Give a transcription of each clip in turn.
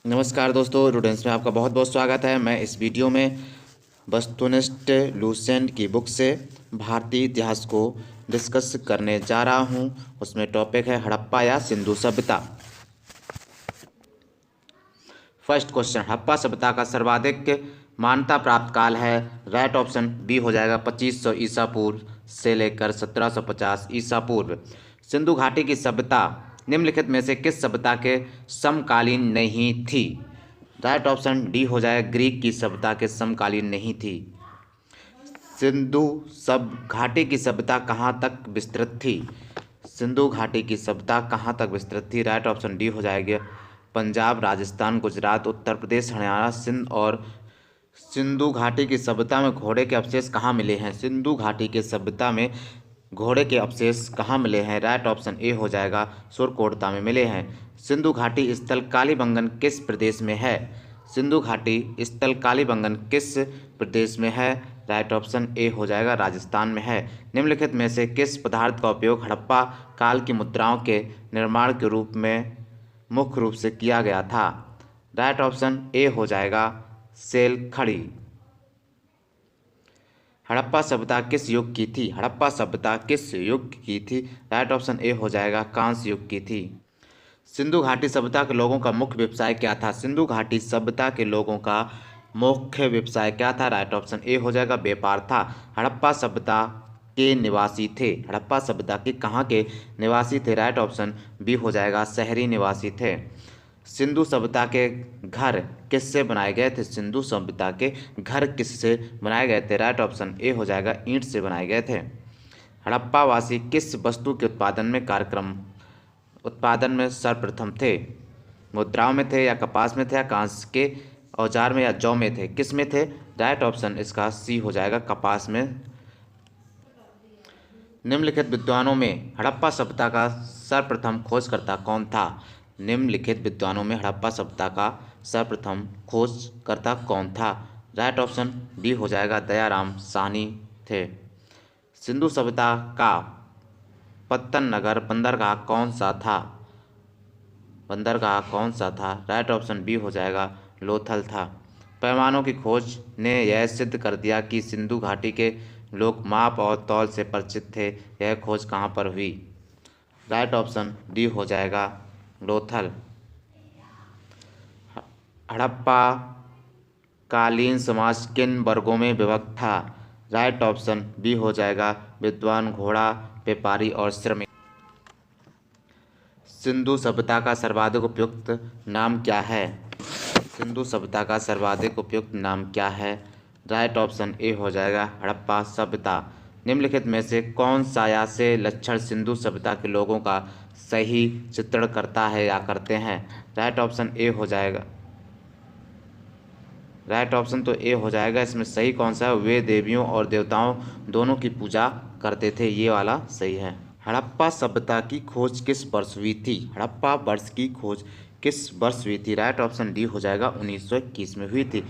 नमस्कार दोस्तों, रूडेंस में आपका बहुत बहुत स्वागत है। मैं इस वीडियो में वस्तुनिष्ठ लूसेंट की बुक से भारतीय इतिहास को डिस्कस करने जा रहा हूं। उसमें टॉपिक है हड़प्पा या सिंधु सभ्यता। फर्स्ट क्वेश्चन, हड़प्पा सभ्यता का सर्वाधिक मान्यता प्राप्त काल है। राइट ऑप्शन बी हो जाएगा 2500 ईसा पूर्व से लेकर 1750 ईसा पूर्व। सिंधु घाटी की सभ्यता निम्नलिखित में से किस सभ्यता के समकालीन नहीं थी? राइट ऑप्शन डी हो जाएगा ग्रीक की सभ्यता के समकालीन नहीं थी। सिंधु सब घाटी की सभ्यता कहाँ तक विस्तृत थी? सिंधु घाटी की सभ्यता कहाँ तक विस्तृत थी? राइट ऑप्शन डी हो जाएगा पंजाब, राजस्थान, गुजरात, उत्तर प्रदेश, हरियाणा, सिंध। और सिंधु घाटी की सभ्यता में घोड़े के अवशेष कहाँ मिले हैं? सिंधु घाटी की सभ्यता में घोड़े के अवशेष कहाँ मिले हैं? राइट ऑप्शन ए हो जाएगा सुरकोटता में मिले हैं। सिंधु घाटी स्थल कालीबंगन किस प्रदेश में है? सिंधु घाटी स्थल कालीबंगन किस प्रदेश में है? राइट ऑप्शन ए हो जाएगा राजस्थान में है। निम्नलिखित में से किस पदार्थ का उपयोग हड़प्पा काल की मुद्राओं के निर्माण के रूप में मुख्य रूप से किया गया था? राइट ऑप्शन ए हो जाएगा सेल खड़ी। हड़प्पा सभ्यता किस युग की थी? हड़प्पा सभ्यता किस युग की थी? राइट ऑप्शन ए हो जाएगा कांस्य युग की थी। सिंधु घाटी सभ्यता के लोगों का मुख्य व्यवसाय क्या था? सिंधु घाटी सभ्यता के लोगों का मुख्य व्यवसाय क्या था? राइट ऑप्शन ए हो जाएगा व्यापार था। हड़प्पा सभ्यता के निवासी थे। हड़प्पा सभ्यता के कहाँ के निवासी थे? राइट ऑप्शन बी हो जाएगा शहरी निवासी थे। सिंधु सभ्यता के घर किससे बनाए गए थे? सिंधु सभ्यता के घर किससे बनाए गए थे? राइट ऑप्शन ए हो जाएगा ईंट से बनाए गए थे। हड़प्पा वासी किस वस्तु के उत्पादन में सर्वप्रथम थे? मुद्राओं में थे या कपास में थे या कांस्य के औजार में या जौ में थे? किस में थे? राइट ऑप्शन इसका सी हो जाएगा कपास में। निम्नलिखित विद्वानों में हड़प्पा सभ्यता का सर्वप्रथम खोजकर्ता कौन था? निम्नलिखित विद्वानों में हड़प्पा सभ्यता का सर्वप्रथम खोजकर्ता कौन था? राइट ऑप्शन डी हो जाएगा दयाराम साहनी थे। सिंधु सभ्यता का पत्तन नगर बंदरगाह कौन सा था? बंदरगाह कौन सा था? राइट ऑप्शन बी हो जाएगा लोथल था। पैमानों की खोज ने यह सिद्ध कर दिया कि सिंधु घाटी के लोग माप और तौल से परिचित थे। यह खोज कहाँ पर हुई? राइट ऑप्शन डी हो जाएगा लोथल। हड़प्पा कालीन समाज किन वर्गों में विभक्त था? राइट ऑप्शन बी हो जाएगा विद्वान, घोड़ा, व्यापारी और श्रमिक। सिंधु सभ्यता का सर्वाधिक उपयुक्त नाम क्या है? सिंधु सभ्यता का सर्वाधिक उपयुक्त नाम क्या है? राइट ऑप्शन ए हो जाएगा हड़प्पा सभ्यता। निम्नलिखित में से कौन सा या से लक्षण सिंधु सभ्यता के लोगों का सही चित्रण करता है या करते हैं? राइट ऑप्शन ए हो जाएगा। राइट ऑप्शन तो ए हो जाएगा। इसमें सही कौन सा है? वे देवियों और देवताओं दोनों की पूजा करते थे, ये वाला सही है। हड़प्पा सभ्यता की खोज किस वर्ष हुई थी? हड़प्पा वर्ष की खोज किस वर्ष हुई थी? राइट ऑप्शन डी हो जाएगा 1921 में हुई थी।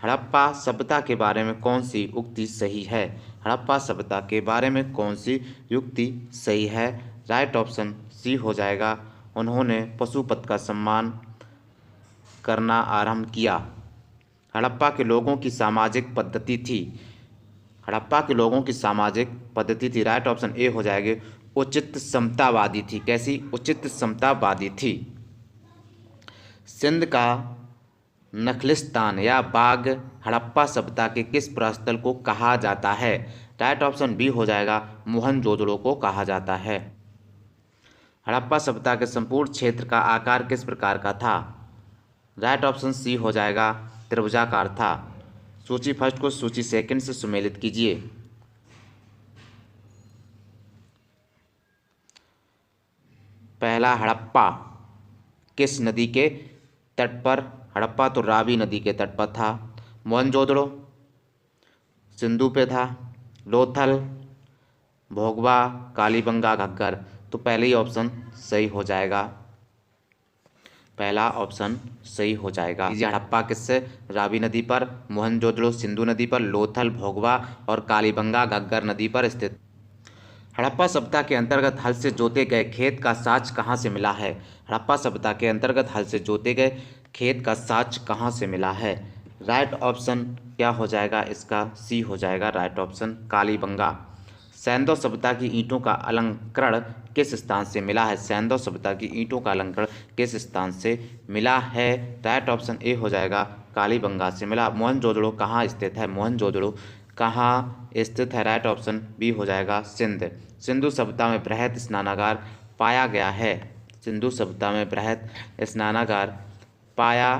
हड़प्पा सभ्यता के बारे में कौन सी उक्ति सही है? हड़प्पा सभ्यता के बारे में कौन सी युक्ति सही है? राइट ऑप्शन सी हो जाएगा उन्होंने पशुपति का सम्मान करना आरंभ किया। हड़प्पा के लोगों की सामाजिक पद्धति थी। हड़प्पा के लोगों की सामाजिक पद्धति थी। राइट ऑप्शन ए हो जाएगी उचित समतावादी थी। कैसी? उचित समतावादी थी। सिंध का नखलिस्तान या बाग हड़प्पा सभ्यता के किस प्रस्थल को कहा जाता है? राइट ऑप्शन बी हो जाएगा मोहनजोदड़ो को कहा जाता है। हड़प्पा सभ्यता के संपूर्ण क्षेत्र का आकार किस प्रकार का था? राइट ऑप्शन सी हो जाएगा त्रिभुजाकार था। सूची फर्स्ट को सूची सेकंड से सुमेलित कीजिए। पहला, हड़प्पा किस नदी के तट पर? हड़प्पा तो रावी नदी के तट पर था। मोहनजोदड़ो सिंधु पे था। लोथल, भोगवा, कालीबंगा, घग्गर। तो पहले ही ऑप्शन सही हो जाएगा। पहला ऑप्शन सही हो जाएगा। हड़प्पा किससे? रावी नदी पर, मोहनजोदड़ो सिंधु नदी पर, लोथल, भोगवा और कालीबंगा घग्गर नदी पर स्थित। हड़प्पा सभ्यता के अंतर्गत हल से जोते गए खेत का साक्ष्य कहाँ से मिला है? हड़प्पा सभ्यता के अंतर्गत हल से जोते गए खेत का साक्ष्य कहाँ से मिला है? राइट ऑप्शन क्या हो जाएगा इसका? सी हो जाएगा राइट ऑप्शन, कालीबंगा। सैंधव सभ्यता की ईंटों का अलंकरण किस स्थान से मिला है? सैंधव सभ्यता की ईंटों का अलंकरण किस स्थान से मिला है? राइट ऑप्शन ए हो जाएगा, कालीबंगा से मिला। मोहनजोदड़ो कहाँ स्थित है? मोहनजोदड़ो कहाँ स्थित है? राइट ऑप्शन बी हो जाएगा, सिंध। सिंधु सभ्यता में बृहद स्नानागार पाया गया है। सिंधु सभ्यता में बृहद स्नानागार पाया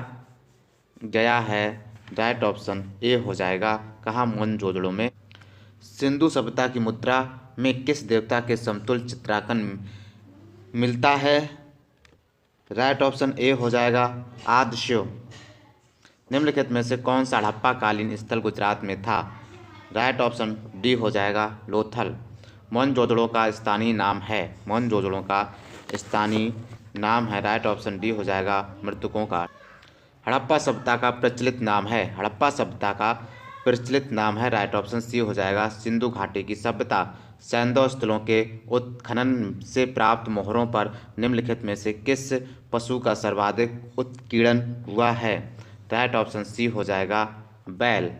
गया है। राइट ऑप्शन ए हो जाएगा, कहाँ? मोहनजोदड़ो में। सिंधु सभ्यता की मुद्रा में किस देवता के समतुल्य चित्रांकन मिलता है? राइट ऑप्शन ए हो जाएगा, आदिशिव। निम्नलिखित में से कौन सा हड़प्पा कालीन स्थल गुजरात में था? राइट ऑप्शन डी हो जाएगा, लोथल। मोहनजोदड़ो का स्थानीय नाम है। मोहनजोदड़ो का स्थानीय नाम है। राइट ऑप्शन डी हो जाएगा, मृतकों का। हड़प्पा सभ्यता का प्रचलित नाम है। हड़प्पा सभ्यता का प्रचलित नाम है। राइट ऑप्शन सी हो जाएगा, सिंधु घाटी की सभ्यता। सैंधव स्थलों के उत्खनन से प्राप्त मोहरों पर निम्नलिखित में से किस पशु का सर्वाधिक उत्कीर्णन हुआ है? राइट ऑप्शन सी हो जाएगा, बैल।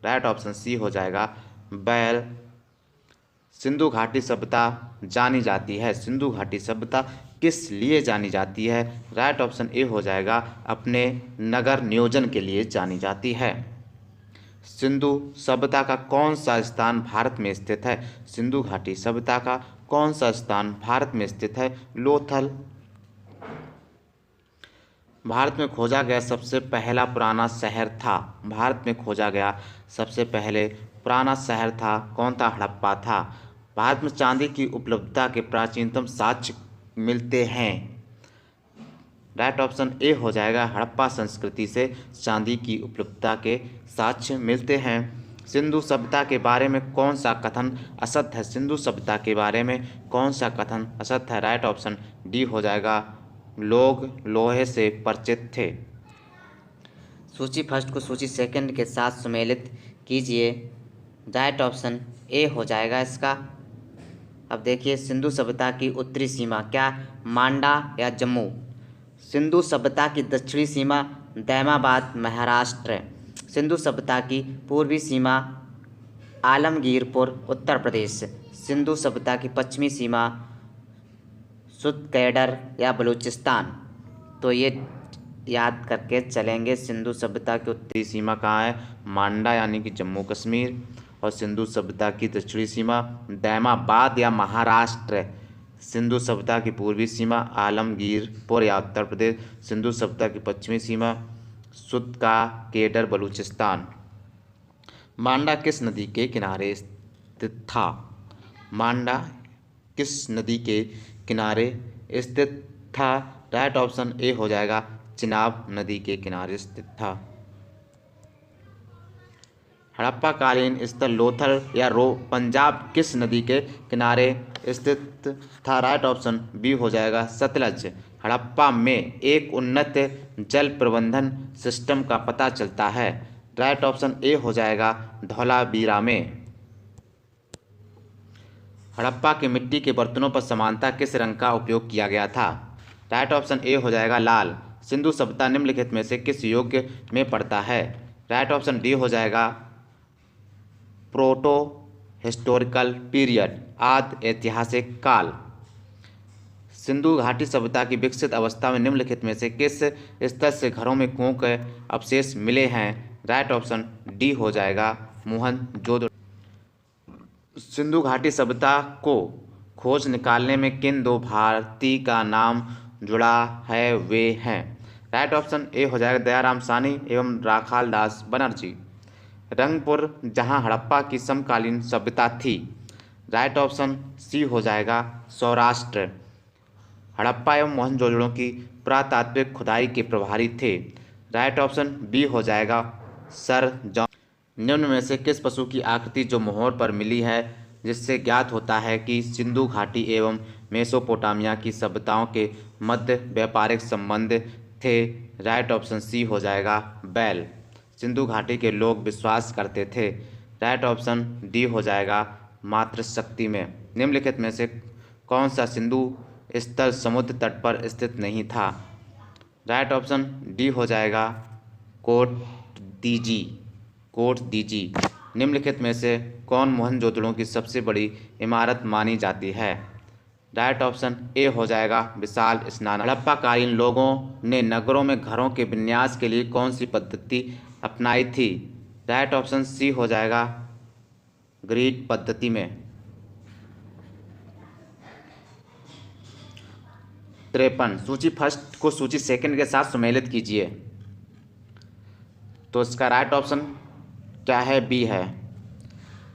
राइट ऑप्शन सी हो जाएगा, बैल। सिंधु घाटी सभ्यता जानी जाती है। सिंधु घाटी सभ्यता किस लिए जानी जाती है? राइट ऑप्शन ए हो जाएगा, अपने नगर नियोजन के लिए जानी जाती है। सिंधु सभ्यता का कौन सा स्थान भारत में स्थित है? सिंधु घाटी सभ्यता का कौन सा स्थान भारत में स्थित है? लोथल। भारत में खोजा गया सबसे पहला पुराना शहर था। भारत में खोजा गया सबसे पहले पुराना शहर था, कौन था? हड़प्पा था। भारत में चांदी की उपलब्धता के प्राचीनतम साक्ष्य मिलते हैं। राइट ऑप्शन ए हो जाएगा, हड़प्पा संस्कृति से चांदी की उपलब्धता के साक्ष्य मिलते हैं। सिंधु सभ्यता के बारे में कौन सा कथन असत्य है? सिंधु सभ्यता के बारे में कौन सा कथन असत्य है? राइट ऑप्शन डी हो जाएगा, लोग लोहे से परिचित थे। सूची फर्स्ट को सूची सेकंड के साथ सम्मिलित कीजिए। राइट ऑप्शन ए हो जाएगा इसका। अब देखिए, सिंधु सभ्यता की उत्तरी सीमा क्या? मांडा या जम्मू? सिंधु सभ्यता की दक्षिणी सीमा दैमाबाद महाराष्ट्र। सिंधु सभ्यता की पूर्वी सीमा आलमगीरपुर उत्तर प्रदेश। सिंधु सभ्यता की पश्चिमी सीमा सुदकैडर या बलूचिस्तान। तो ये याद करके चलेंगे। सिंधु सभ्यता की उत्तरी सीमा कहाँ है? मांडा यानी कि जम्मू कश्मीर। और सिंधु सभ्यता की दक्षिणी सीमा दैमाबाद या महाराष्ट्र। सिंधु सभ्यता की पूर्वी सीमा आलमगीरपुर या उत्तर प्रदेश। सिंधु सभ्यता की पश्चिमी सीमा सुदकैडर बलूचिस्तान। मांडा किस नदी के किनारे स्थित था? मांडा किस नदी के किनारे स्थित था? राइट ऑप्शन ए हो जाएगा, चिनाब नदी के किनारे स्थित था। हड़प्पा कालीन स्थल लोथल या पंजाब किस नदी के किनारे स्थित था? राइट ऑप्शन बी हो जाएगा, सतलज। हड़प्पा में एक उन्नत जल प्रबंधन सिस्टम का पता चलता है। राइट ऑप्शन ए हो जाएगा, धौलावीरा में। हड़प्पा के मिट्टी के बर्तनों पर समानता किस रंग का उपयोग किया गया था? राइट ऑप्शन ए हो जाएगा, लाल। सिंधु सभ्यता निम्नलिखित में से किस युग में पड़ता है? राइट ऑप्शन डी हो जाएगा, प्रोटो हिस्टोरिकल पीरियड, आदि ऐतिहासिक काल। सिंधु घाटी सभ्यता की विकसित अवस्था में निम्नलिखित में से किस स्तर से घरों में कुओं के अवशेष मिले हैं? राइट ऑप्शन डी हो जाएगा, मोहनजोदड़ो। सिंधु घाटी सभ्यता को खोज निकालने में किन दो भारतीय का नाम जुड़ा है? वे हैं। राइट ऑप्शन ए हो जाएगा, दयाराम साहनी एवं राखाल दास बनर्जी। रंगपुर जहां हड़प्पा की समकालीन सभ्यता थी। राइट ऑप्शन सी हो जाएगा, सौराष्ट्र। हड़प्पा एवं मोहनजोदड़ो की पुरातात्विक खुदाई के प्रभारी थे। राइट ऑप्शन बी हो जाएगा, सर जॉन। निम्न में से किस पशु की आकृति जो मोहर पर मिली है जिससे ज्ञात होता है कि सिंधु घाटी एवं मेसोपोटामिया की सभ्यताओं के मध्य व्यापारिक संबंध थे? राइट ऑप्शन सी हो जाएगा, बैल। सिंधु घाटी के लोग विश्वास करते थे। राइट ऑप्शन डी हो जाएगा, मातृशक्ति में। निम्नलिखित में से कौन सा सिंधु स्थल समुद्र तट पर स्थित नहीं था? राइट ऑप्शन डी हो जाएगा कोट दीजी। कोट दीजी। निम्नलिखित में से कौन मोहनजोदड़ो की सबसे बड़ी इमारत मानी जाती है? राइट ऑप्शन ए हो जाएगा विशाल स्नान। हड़प्पाकालीन लोगों ने नगरों में घरों के विन्यास के लिए कौन सी पद्धति अपनाई थी? राइट ऑप्शन सी हो जाएगा ग्रिड पद्धति में। 53 सूची फर्स्ट को सूची सेकंड के साथ सुमेलित कीजिए। तो इसका राइट ऑप्शन क्या है? बी है।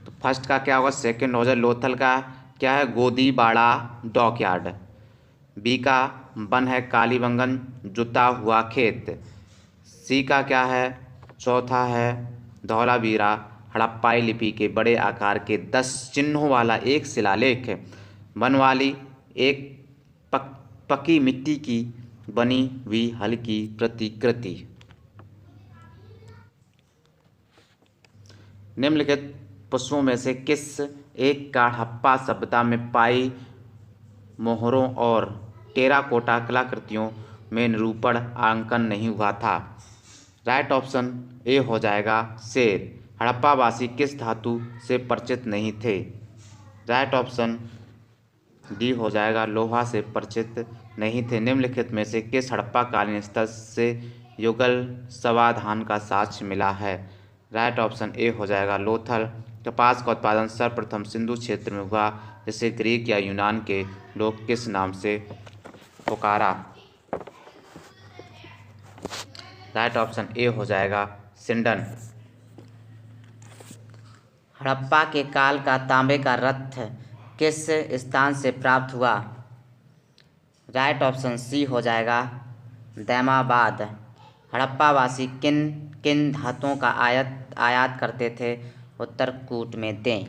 तो फर्स्ट का क्या होगा? सेकंड हो जाए। लोथल का क्या है? गोदीबाड़ा डॉकयार्ड। बी का वन है कालीबंगन जुता हुआ खेत। सी का क्या है? चौथा है धौलावीरा हड़प्पाई लिपि के बड़े आकार के 10 चिन्हों वाला एक शिलालेख। वन वाली एक पकी मिट्टी की बनी हुई हल्की प्रतिकृति। निम्नलिखित पुष्पों में से किस एक का हड़प्पा सभ्यता में पाई मोहरों और टेराकोटा कलाकृतियों में निरूपण अंकन नहीं हुआ था? राइट ऑप्शन ए हो जाएगा शेर। हड़प्पावासी किस धातु से परिचित नहीं थे? राइट ऑप्शन डी हो जाएगा लोहा से परिचित नहीं थे। निम्नलिखित में से किस हड़प्पाकालीन स्थल से युगल समाधान का साक्ष्य मिला है? राइट ऑप्शन ए हो जाएगा लोथल। कपास का उत्पादन सर्वप्रथम सिंधु क्षेत्र में हुआ, जिसे ग्रीक या यूनान के लोग किस नाम से पुकारा? राइट ऑप्शन ए हो जाएगा सिंडन। हड़प्पा के काल का तांबे का रथ किस स्थान से प्राप्त हुआ? राइट ऑप्शन सी हो जाएगा दैमाबाद। हड़प्पावासी किन किन धातुओं का आयात करते थे? उत्तर कूट में दें।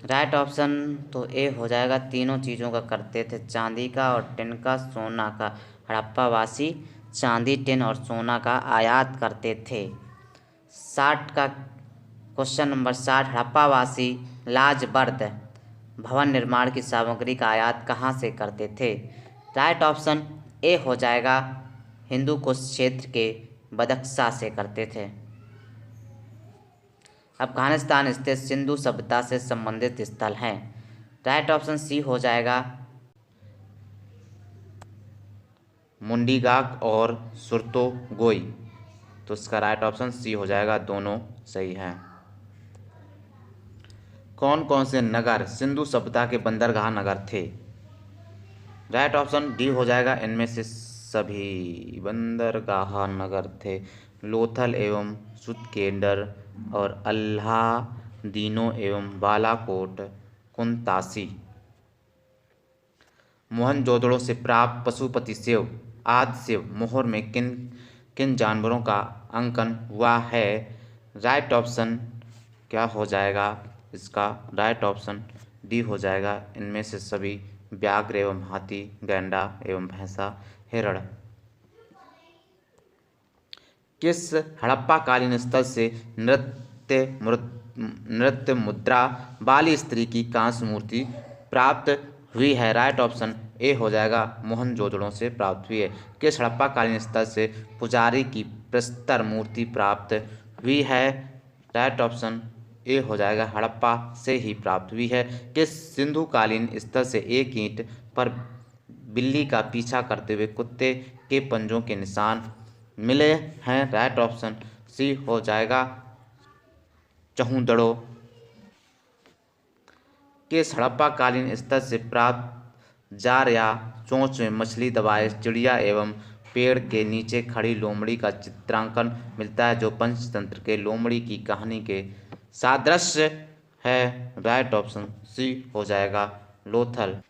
राइट ऑप्शन तो ए हो जाएगा तीनों चीज़ों का करते थे, चांदी का और टिन का, सोना का। हड़प्पावासी चांदी, टिन और सोना का आयात करते थे। 60 का क्वेश्चन नंबर 60, हड़प्पावासी लाजबर्द भवन निर्माण की सामग्री का आयात कहाँ से करते थे? राइट ऑप्शन ए हो जाएगा हिंदू कुश क्षेत्र के बदख्शा से करते थे। अफगानिस्तान स्थित सिंधु सभ्यता से संबंधित स्थल हैं। राइट ऑप्शन सी हो जाएगा मुंडीगाक और सुरतोगोई। तो इसका राइट ऑप्शन सी हो जाएगा, दोनों सही हैं। कौन कौन से नगर सिंधु सभ्यता के बंदरगाह नगर थे? राइट ऑप्शन डी हो जाएगा इनमें से सभी बंदरगाह नगर थे। लोथल एवं सुतकेंडर और अल्लादीनो एवं बालाकोट कुंतासी। मोहनजोदड़ो से प्राप्त पशुपति सेव आदि सेव मोहर में किन किन जानवरों का अंकन हुआ है? राइट ऑप्शन क्या हो जाएगा इसका? राइट ऑप्शन डी हो जाएगा इनमें से सभी व्याघ्र एवं हाथी, गैंडा एवं भैंसा, हिरण। किस हड़प्पाकालीन स्थल से नृत्य मुद्रा वाली स्त्री की कांस्य मूर्ति प्राप्त हुई है? राइट ऑप्शन ए हो जाएगा मोहनजोदड़ो से प्राप्त हुई है। किस हड़प्पाकालीन स्थल से पुजारी की प्रस्तर मूर्ति प्राप्त हुई है? राइट ऑप्शन ए हो जाएगा हड़प्पा से ही प्राप्त हुई है। किस सिंधुकालीन स्थल से एक ईंट पर बिल्ली का पीछा करते हुए कुत्ते के पंजों के निशान मिले हैं? राइट ऑप्शन सी हो जाएगा चहूदड़ो। किस हड़प्पाकालीन स्थल से प्राप्त जार या चोंच में मछली दबाए चिड़िया एवं पेड़ के नीचे खड़ी लोमड़ी का चित्रांकन मिलता है, जो पंचतंत्र के लोमड़ी की कहानी के सादृश्य है? राइट ऑप्शन सी हो जाएगा लोथल।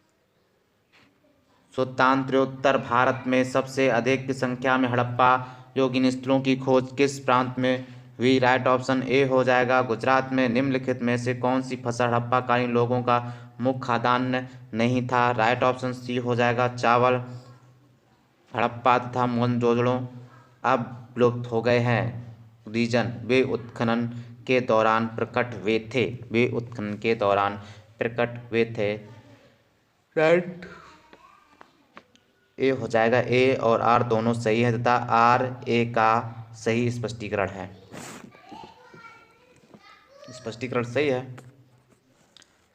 स्वतंत्रोत्तर भारत में सबसे अधिक संख्या में हड़प्पा योगिन स्थलों की खोज किस प्रांत में हुई? राइट ऑप्शन ए हो जाएगा गुजरात में। निम्नलिखित में से कौन सी फसल हड़प्पाकालीन लोगों का मुख्य खाद्यान्न नहीं था? राइट ऑप्शन सी हो जाएगा चावल। हड़प्पा तथा मोहनजोदड़ो अब विलुप्त हो गए हैं। रीजन वे उत्खनन के दौरान प्रकट हुए थे। वे उत्खनन के दौरान प्रकट हुए थे। राइट ए हो जाएगा। ए और आर दोनों सही हैं तथा आर ए का सही स्पष्टीकरण है। स्पष्टीकरण सही है।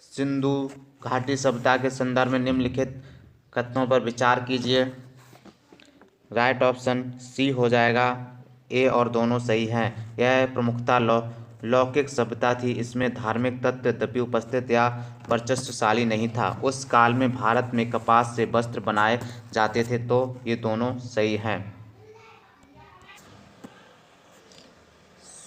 सिंधु घाटी सभ्यता के संदर्भ में निम्नलिखित कथनों पर विचार कीजिए। राइट ऑप्शन सी हो जाएगा। ए और दोनों सही हैं। यह प्रमुखता लौकिक सभ्यता थी। इसमें धार्मिक तत्व यद्यपि उपस्थित या वर्चस्वशाली नहीं था। उस काल में भारत में कपास से वस्त्र बनाए जाते थे। तो ये दोनों सही हैं।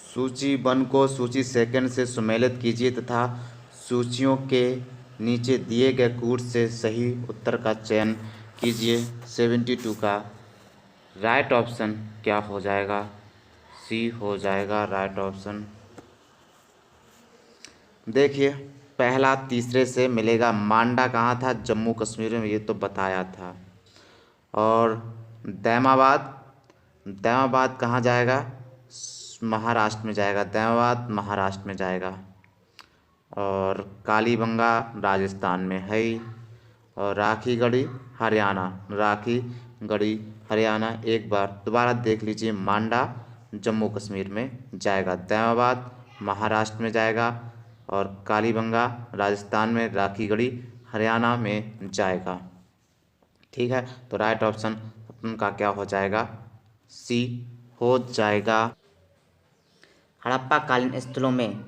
सूची 1 को सूची 2 से सुमेलित कीजिए तथा सूचियों के नीचे दिए गए कूट से सही उत्तर का चयन कीजिए। 72 का राइट ऑप्शन क्या हो जाएगा? सी हो जाएगा राइट ऑप्शन। देखिए, पहला तीसरे से मिलेगा। मांडा कहाँ था? जम्मू कश्मीर में, ये तो बताया था। और दैमाबाद कहाँ जाएगा? महाराष्ट्र में जाएगा। दैमाबाद महाराष्ट्र में जाएगा। और कालीबंगा राजस्थान में है ही। और राखीगढ़ी हरियाणा। एक बार दोबारा देख लीजिए। मांडा जम्मू कश्मीर में जाएगा। दैमाबाद महाराष्ट्र में जाएगा। और कालीबंगा राजस्थान में, राखीगढ़ी हरियाणा में जाएगा। ठीक है, तो राइट ऑप्शन उनका क्या हो जाएगा? सी हो जाएगा। हड़प्पा कालीन स्थलों में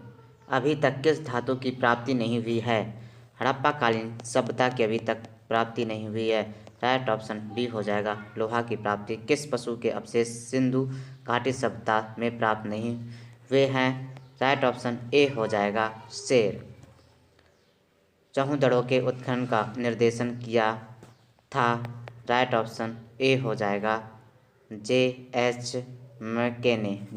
अभी तक किस धातु की प्राप्ति नहीं हुई है? हड़प्पा कालीन सभ्यता की अभी तक प्राप्ति नहीं हुई है। राइट ऑप्शन बी हो जाएगा लोहा की प्राप्ति। किस पशु के अवशेष सिंधु घाटी सभ्यता में प्राप्त नहीं हुए हैं? राइट ऑप्शन ए हो जाएगा शेर। चहुंदड़ों के उत्खनन का निर्देशन किया था। राइट ऑप्शन ए हो जाएगा जे एच मैके ने।